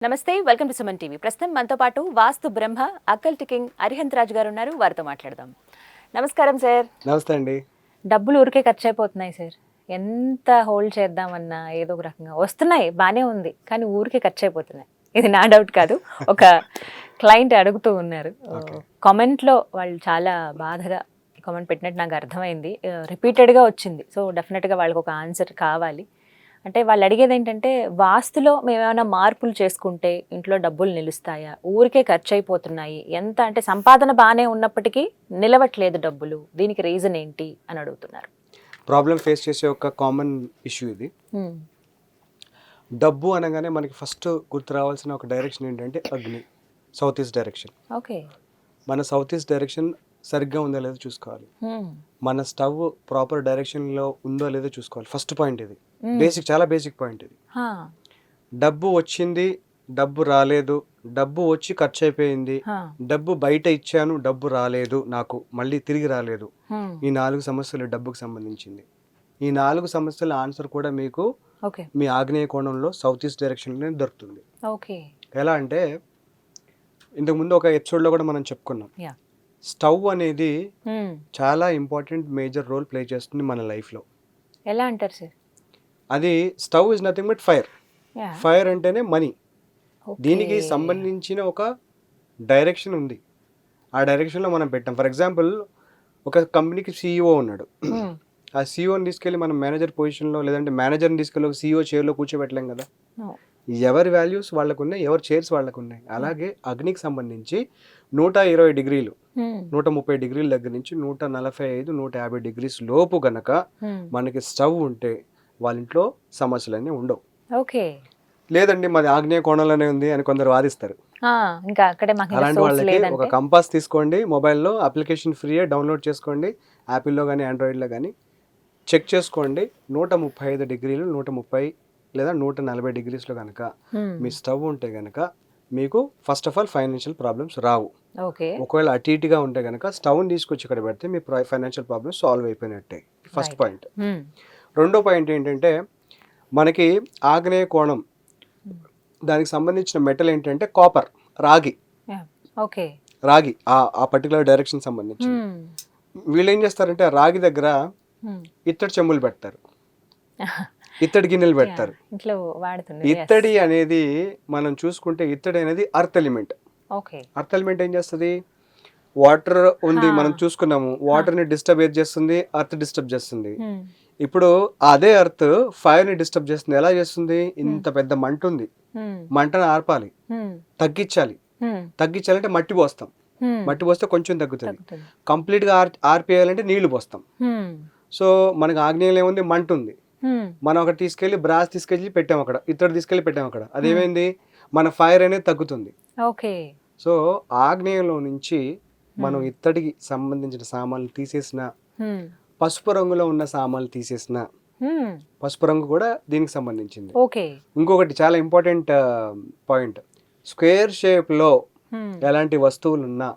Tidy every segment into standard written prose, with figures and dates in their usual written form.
నమస్తే, welcome to Suman TV. ప్రస్తుతం మనతో పాటు వాస్తు బ్రహ్మ అక్కల్ కింగ్ అరిహంత్ రాజు గారు ఉన్నారు. వారితో మాట్లాడదాం. నమస్కారం సార్. నమస్తే అండి. డబ్బులు ఊరికే ఖర్చు అయిపోతున్నాయి సార్. ఎంత హోల్డ్ చేద్దామన్నా ఏదో ఒక రకంగా వస్తున్నాయి, బానే ఉంది, కానీ ఊరికే ఖర్చు అయిపోతున్నాయి. ఇది నా డౌట్ కాదు, ఒక క్లయింట్ అడుగుతూ ఉన్నారు. కామెంట్లో వాళ్ళు చాలా బాధగా కామెంట్ పెట్టినట్టు నాకు అర్థమైంది. రిపీటెడ్గా వచ్చింది. సో డెఫినెట్గా వాళ్ళకి ఒక ఆన్సర్ కావాలి. అంటే వాళ్ళు అడిగేది ఏంటంటే, వాస్తులో మేము ఏమైనా మార్పులు చేసుకుంటే ఇంట్లో డబ్బులు నిలుస్తాయా, ఊరికే ఖర్చు అయిపోతున్నాయి, ఎంత అంటే సంపాదన బాగానే ఉన్నప్పటికీ నిలవట్లేదు డబ్బులు, దీనికి రీజన్ ఏంటి అని అడుగుతున్నారు. ప్రాబ్లం ఫేస్ చేసే ఒక కామన్ ఇష్యూ ఇది. డబ్బు అనగానే మనకి ఫస్ట్ గుర్తు రావాల్సిన ఒక డైరెక్షన్ ఏంటంటే అగ్ని, సౌత్ ఈస్ట్ డైరెక్షన్. ఓకే, మన సౌత్ ఈస్ట్ డైరెక్షన్ సరిగ్గా ఉందో లేదో చూసుకోవాలి. మన స్టవ్ ప్రాపర్ డైరెక్షన్లో ఉందో లేదో చూసుకోవాలి. ఫస్ట్ పాయింట్ ఇది, బేసిక్, చాలా బేసిక్ పాయింట్ ఇది. డబ్బు వచ్చింది, డబ్బు రాలేదు, డబ్బు వచ్చి ఖర్చు అయిపోయింది, డబ్బు బయట ఇచ్చాను, డబ్బు రాలేదు, నాకు మళ్ళీ తిరిగి రాలేదు. ఈ 4 సమస్యలు డబ్బుకు సంబంధించింది. ఈ 4 సమస్యల ఆన్సర్ కూడా మీకు మీ ఆగ్నేయ కోణంలో సౌత్ ఈస్ట్ డైరెక్షన్లోనే దొరుకుతుంది. ఎలా అంటే, ఇంతకుముందు ఒక ఎపిసోడ్లో కూడా మనం చెప్పుకున్నాం, స్టవ్ అనేది చాలా ఇంపార్టెంట్ మేజర్ రోల్ ప్లే చేస్తుంది మన లైఫ్లో. ఎలా అంటారు సార్? అది stove is nothing but fire. Fire అంటేనే మనీ. దీనికి సంబంధించిన ఒక డైరెక్షన్ ఉంది. ఆ డైరెక్షన్లో మనం పెట్టాం. ఫర్ ఎగ్జాంపుల్, ఒక కంపెనీకి CEO ఉన్నాడు. ఆ CEOని తీసుకెళ్ళి మనం మేనేజర్ పొజిషన్లో, లేదంటే మేనేజర్ని తీసుకెళ్ళి ఒక CEO చైర్లో కూర్చోబెట్టలేం కదా. ఎవరి వాల్యూస్ వాళ్ళకు ఉన్నాయి, ఎవరి చైర్స్ వాళ్ళకు ఉన్నాయి. అలాగే అగ్నికి సంబంధించి 120 డిగ్రీలు, 130 డిగ్రీల దగ్గర నుంచి 145, 150 డిగ్రీస్ లోపు గనక మనకి స్టవ్ ఉంటే వాళ్ళ ఇంట్లో సమస్యలన్నీ ఉండవు. ఓకే, లేదండి మాది ఆగ్నేయ కోణంలోనే ఉంది అని కొందరు వాదిస్తారు. అలాంటి వాళ్ళకి ఒక కంపాస్ తీసుకోండి, మొబైల్లో అప్లికేషన్ ఫ్రీయే, డౌన్లోడ్ చేసుకోండి, యాపిల్లో కానీ ఆండ్రాయిడ్లో కానీ చెక్ చేసుకోండి. 135 డిగ్రీలు, 130 లేదా 140 డిగ్రీస్లో కనుక మీ స్టవ్ ఉంటే కనుక మీకు first of all financial problems రావు. ఒకవేళ అటు ఇటుగా ఉంటే కనుక స్టవ్ని తీసుకొచ్చి ఇక్కడ పెడితే మీ ఫైనాన్షియల్ ప్రాబ్లమ్స్ సాల్వ్ అయిపోయినట్టే. First point. రెండో పాయింట్ ఏంటంటే, మనకి ఆగ్నేయ కోణం దానికి సంబంధించిన మెటల్ ఏంటంటే కాపర్, రాగి. రాగి ఆ పర్టికులర్ డైరెక్షన్ సంబంధించి వీళ్ళు ఏం చేస్తారంటే, ఆ రాగి దగ్గర ఇత్తడి చెంబులు పెడతారు, ఇత్తడి గిన్నెలు పెడతారు. ఇత్తడి అనేది మనం చూసుకుంటే, ఇత్తడి అనేది అర్త్ ఎలిమెంట్. అర్త్ ఎలిమెంట్ ఏం చేస్తుంది? వాటర్ ఉంది, మనం చూసుకున్నాము, వాటర్ ని డిస్టర్బ్ ఏది చేస్తుంది? అర్త్ డిస్టర్బ్ చేస్తుంది. ఇప్పుడు అదే అర్త్ ఫైర్ ని డిస్టర్బ్ చేస్తుంది. ఎలా చేస్తుంది? ఇంత పెద్ద మంట ఉంది, మంటను ఆర్పాలి, తగ్గించాలంటే మట్టి పోస్తాం, మట్టి పోస్తే కొంచెం తగ్గుతుంది. కంప్లీట్ గా ఆర్పేయాలంటే నీళ్లు పోస్తాం. సో మనకు ఆగ్నేయంలో ఏముంది? మంట ఉంది. మనం ఒకటి తీసుకెళ్లి బ్రాస్ తీసుకెళ్ళి పెట్టాం అక్కడ, ఇత్తడి తీసుకెళ్లి పెట్టాం అక్కడ, అదేమైంది? మన ఫైర్ అనేది తగ్గుతుంది. సో ఆగ్నేయంలో నుంచి మనం ఇత్తడికి సంబంధించిన సామాన్లు తీసేసిన, పసుపు రంగులో ఉన్న సామాన్లు తీసేసిన, పసుపు రంగు కూడా దీనికి సంబంధించింది. ఇంకొకటి చాలా ఇంపార్టెంట్ పాయింట్, స్క్వేర్ షేప్ లో ఎలాంటి వస్తువులు ఉన్నా,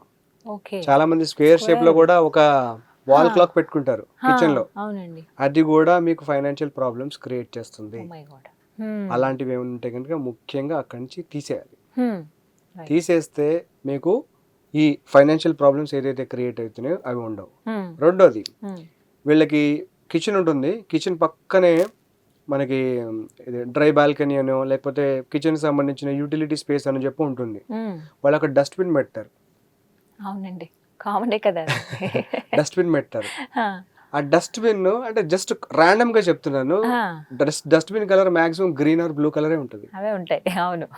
చాలా మంది స్క్వేర్ షేప్ లో కూడా ఒక వాల్ క్లాక్ పెట్టుకుంటారు కిచెన్ లో, అది కూడా మీకు ఫైనాన్షియల్ ప్రాబ్లమ్స్ క్రియేట్ చేస్తుంది. అలాంటివి ఏమైనా ఉంటే కనుక ముఖ్యంగా అక్కడి నుంచి తీసేయాలి. తీసేస్తే మీకు ఈ ఫైనాన్షియల్ ప్రాబ్లమ్స్ ఏదైతే క్రియేట్ అవుతున్నాయో అవి ఉండవు. రెండోది, వీళ్ళకి కిచెన్ ఉంటుంది, కిచెన్ పక్కనే మనకి డ్రై బాల్కనీ అనో లేకపోతే కిచెన్ సంబంధించిన యూటిలిటీ స్పేస్ అని చెప్పి ఉంటుంది. వాళ్ళు అక్కడ డస్ట్బిన్ పెడతారు. అవునండి, కామనే కదా. డస్ట్బిన్ పెట్టారు. ఆ డస్ట్బిన్ అంటే జస్ట్ ర్యాండమ్ గా చెప్తున్నాను, dustbin colour maximum green or blue కలరే ఉంటుంది. అవే ఉంటాయి. అవును,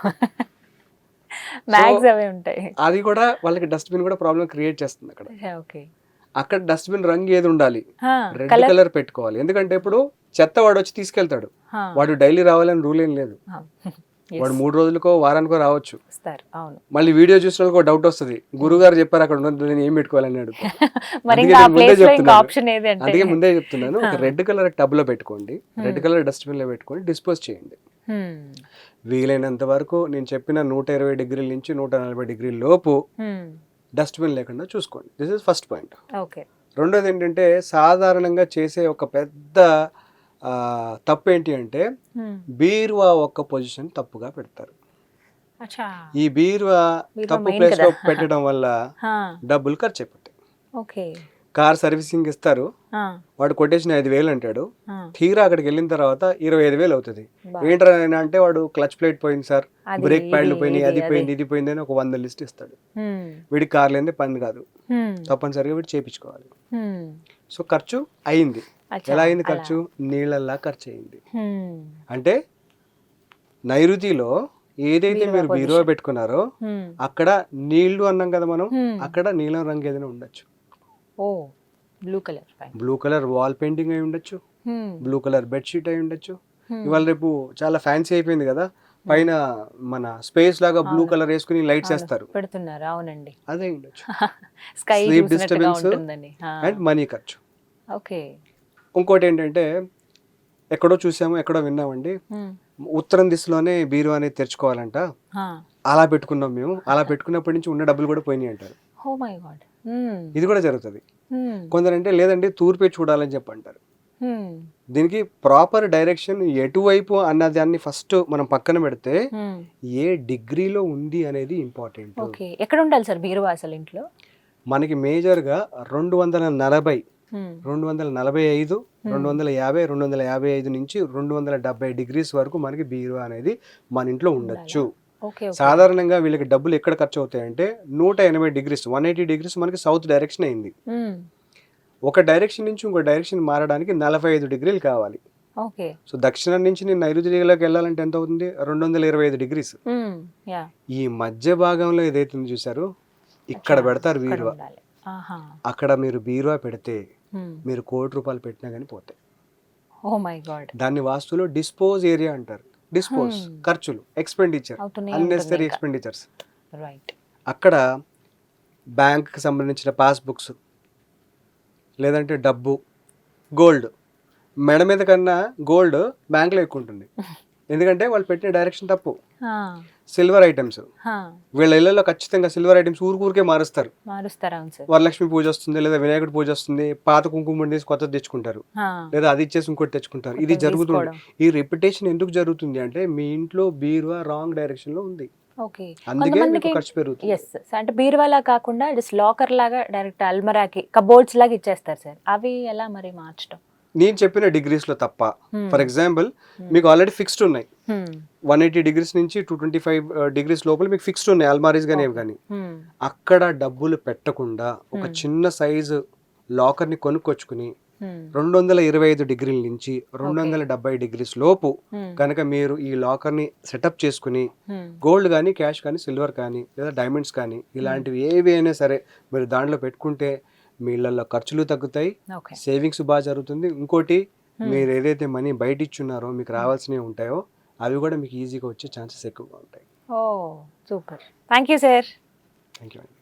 అది కూడా వాళ్ళకి డస్ట్బిన్ కూడా ప్రాబ్లం క్రియేట్ చేస్తుంది అక్కడ. అక్కడ డస్ట్బిన్ రంగు ఏది ఉండాలి? రెడ్ కలర్ పెట్టుకోవాలి. ఎందుకంటే ఇప్పుడు చెత్త వాడు వచ్చి తీసుకెళ్తాడు, వాడు డైలీ రావాలని రూల్ ఏం లేదు. వాడు 3 రోజులకో వారానికో రావచ్చు. మళ్ళీ వీడియో చూసిన వాళ్ళకి డౌట్ వస్తుంది, గురుగారు చెప్పారు అక్కడ ఉన్నది, నేను ఏం పెట్టుకోవాలని అడుగు. అందుకే ముందే చెప్తున్నాను, ఒక రెడ్ కలర్ టబ్ లో పెట్టుకోండి, రెడ్ కలర్ డస్ట్బిన్ లో పెట్టుకొని డిస్పోజ్ చేయండి. వీలైనంత వరకు నేను చెప్పిన 120 డిగ్రీల నుంచి 140 డిగ్రీల లోపు డస్ట్బిన్ లేకుండా చూసుకోండి. This is first point. రెండోది ఏంటంటే, సాధారణంగా చేసే ఒక పెద్ద తప్పు ఏంటి అంటే, బీరువా ఒక్క పొజిషన్ తప్పుగా పెడతారు. అచ్చా. ఈ బీరువా బీరువా తప్పు main ప్లేస్ లో కదా. పెట్టడం వల్ల ఆ, డబ్బులు ఖర్చు అయిపోతాయి. ఓకే. కార్ సర్వీసింగ్ ఇస్తారు, ఆ, వాడు కొటేషన్ 5,000 అంటాడు, ఆ, తీరా అక్కడికి వెళ్ళిన తర్వాత 25,000 అవుతుంది. బా. ఏంట్రా నాయనా అంటే వాడు క్లచ్ ప్లేట్ పోయింది సార్, అది బ్రేక్ ప్యాడ్లు ఇది పోయినాయి, ఇది అది అదే. పోయింది, ఇది పోయింది అని ఒక 100 లిస్ట్ ఇస్తాడు. హ్మ్, వీడికి కార్ లేనిదే పని కాదు, హ్మ్, తప్పనిసరిగా వీడు చేయించుకోవాలి. హ్మ్. సో ఖర్చు అయింది. అచ్చా, ఎలా అయింది అలా. ఖర్చు? నీళ్ళల్లా ఖర్చు అయింది. హ్మ్, అంటే నైరుతిలో ఏదైతే బీరువా మీరు బీరువా పొజిషన్. పెట్టుకున్నారో హ్మ్, అక్కడ నీళ్లు అన్నాం కదా మనం, హ్మ్. అక్కడ నీలం రంగు ఏదైనా ఉండొచ్చు. Oh, blue colour fine. Blue colour wall painting అయి ఉండొచ్చు, హ్మ్, బ్లూ కలర్ బెడ్షీట్ అయి ఉండొచ్చు. హ్మ్. ఇవాళ రేపు చాలా ఫ్యాన్సీ అయిపోయింది కదా, పైన మన స్పేస్ లాగా బ్లూ అవును, కలర్ వేసుకుని లైట్స్ అవును, వేస్తారు, పెడుతున్నారు. అవునండి. అదే ఉండొచ్చు. స్కై స్లీప్ చూసినట్టుగా డిస్టర్బెన్స్ ఉంటుందని. ఆ, అండ్ మనీ ఖర్చు. ఓకే. ఇంకోటి ఏంటంటే, ఎక్కడో చూసాము, ఎక్కడో విన్నామండి, హ్మ్, ఉత్తరం దిశలోనే బీరువా అనేది తెరుచుకోవాలంట. ఆ. అలా పెట్టుకున్నాం మేము, అలా పెట్టుకున్నప్పటి నుంచి ఉన్న డబ్బులు కూడా పోయినాయి అంటారు. Oh my God. హ్మ్, ఇది కూడా జరుగుతుంది. హ్మ్, కొందరంటే లేదండి తూర్పే చూడాలని చెప్పి అంటారు. హ్మ్, దీనికి ప్రాపర్ డైరెక్షన్ ఎటువైపు అన్న దాన్ని ఫస్ట్ మనం పక్కన పెడితే హ్మ్. ఏ డిగ్రీలో ఉంది అనేది ఇంపార్టెంట్. ఓకే. ఎక్కడ ఉండాలి సార్ బీరువా అసలు ఇంట్లో? మనకి మేజర్గా 240, హ్మ్, 245, హ్మ్. 250, 255 నుంచి 270 డిగ్రీస్ వరకు మనకి బీరువా అనేది మన ఇంట్లో ఉండొచ్చు. ఉండాలా? Okay, okay. సాధారణంగా వీళ్ళకి డబ్బులు ఎక్కడ ఖర్చు అవుతాయంటే 180 డిగ్రీస్, 180 డిగ్రీస్ మనకి సౌత్ డైరెక్షన్ అయింది. హ్మ్, ఒక డైరెక్షన్ నుంచి ఇంకో డైరెక్షన్ మారడానికి 45 డిగ్రీలు కావాలి. ఓకే. సో దక్షిణం నుంచి నేను నైరుతిలోకి వెళ్ళాలంటే ఎంత అవుతుంది? 225 డిగ్రీస్. హ్మ్, యాహ్! ఈ మధ్య భాగంలో ఏదైతే ఉందో చూసారు, ఇక్కడ అచ్చా, పెడతారు అక్కడ బీరువా. ఉండాలి. ఆహా! అక్కడ మీరు బీరువా పెడితే హ్మ్. మీరు ₹1,00,00,000 పెట్టినా కానీ పోతాయి. Oh my God. దాన్ని వాస్తులో డిస్పోజ్ ఏరియా అంటారు. డిస్పోజ్ హ్మ్. ఖర్చులు, ఎక్స్పెండిచర్, అవుతూనే ఉంటుంది అన్నెసరీ ఇంకా. ఎక్స్పెండిచర్స్. రైట్. అక్కడ బ్యాంక్కి సంబంధించిన పాస్బుక్స్, లేదంటే డబ్బు, గోల్డ్. మెడ మీద కన్నా గోల్డ్ బ్యాంక్లో ఎక్కువ ఉంటుంది, ఎందుకంటే వాళ్ళు పెట్టిన డైరెక్షన్ తప్పు. ఆ! సిల్వర్ ఐటమ్స్, ఆ! వీళ్ళ ఇళ్లలో ఖచ్చితంగా సిల్వర్ ఐటమ్స్ ఊరికే మారుస్తారు. మారుస్తారా? అవును సార్. వరలక్ష్మి పూజ వస్తుంది, లేదా వినాయకుడి పూజ వస్తుంది, పాత కుంకుమ తీసి కొత్తది తెచ్చుకుంటారు, ఆ! లేదా అది ఇచ్చేసి ఇంకోటి తెచ్చుకుంటారు. ఇది కొత్తది జరుగుతుంది. తీసుకోవడం. ఈ రిపిటేషన్ ఎందుకు జరుగుతుంది అంటే మీ ఇంట్లో బీరువా రాంగ్ డైరెక్షన్ లో ఉంది, ఓకే. అందుకే మీకు కొంతమందికి ఖర్చు పెరుగుతుంది. యెస్. అంటే బీరువాలా కాకుండా జస్ట్ లాకర్ లాగా డైరెక్ట్ అల్మరాకి కబోర్డ్స్ లాగా ఇచ్చేస్తారు సార్. అవి ఎలా మరి మార్చడం? నేను చెప్పిన డిగ్రీస్ లో తప్ప. హ్మ్. ఫర్ ఎగ్జాంపుల్ హ్మ్. మీకు ఆల్రెడీ ఫిక్స్డ్ ఉన్నాయి, హ్మ్. 180 డిగ్రీస్ నుంచి 225 డిగ్రీస్ లోపల మీకు ఫిక్స్డ్ ఉన్నాయి అల్మారీస్ కానీ ఏవి ఓకే. కానీ. హ్మ్. అక్కడ డబ్బులు పెట్టకుండా ఒక హ్మ్. చిన్న సైజు లాకర్ని కొనుక్కొచ్చుకుని హ్మ్. 225 డిగ్రీల నుంచి ఓకే. 270 డిగ్రీస్ లోపు హ్మ్. కనుక మీరు ఈ లాకర్ని సెటప్ చేసుకుని హ్మ్. గోల్డ్ కానీ, క్యాష్ కానీ, సిల్వర్ కానీ, లేదా డైమండ్స్ కానీ, ఇలాంటివి ఏవి అయినా సరే మీరు దాంట్లో పెట్టుకుంటే మీ ఇళ్లలో ఖర్చులు తగ్గుతాయి, ఓకే. సేవింగ్స్ బాగా జరుగుతుంది. ఇంకోటి, హ్మ్. మీరు ఏదైతే మనీ బయట ఇచ్చున్నారో మీకు రావాల్సినవి ఉంటాయో అవి కూడా మీకు ఈజీగా వచ్చే ఛాన్సెస్ ఎక్కువగా ఉంటాయి. Oh! Super. Thank you sir. Thank you అండి.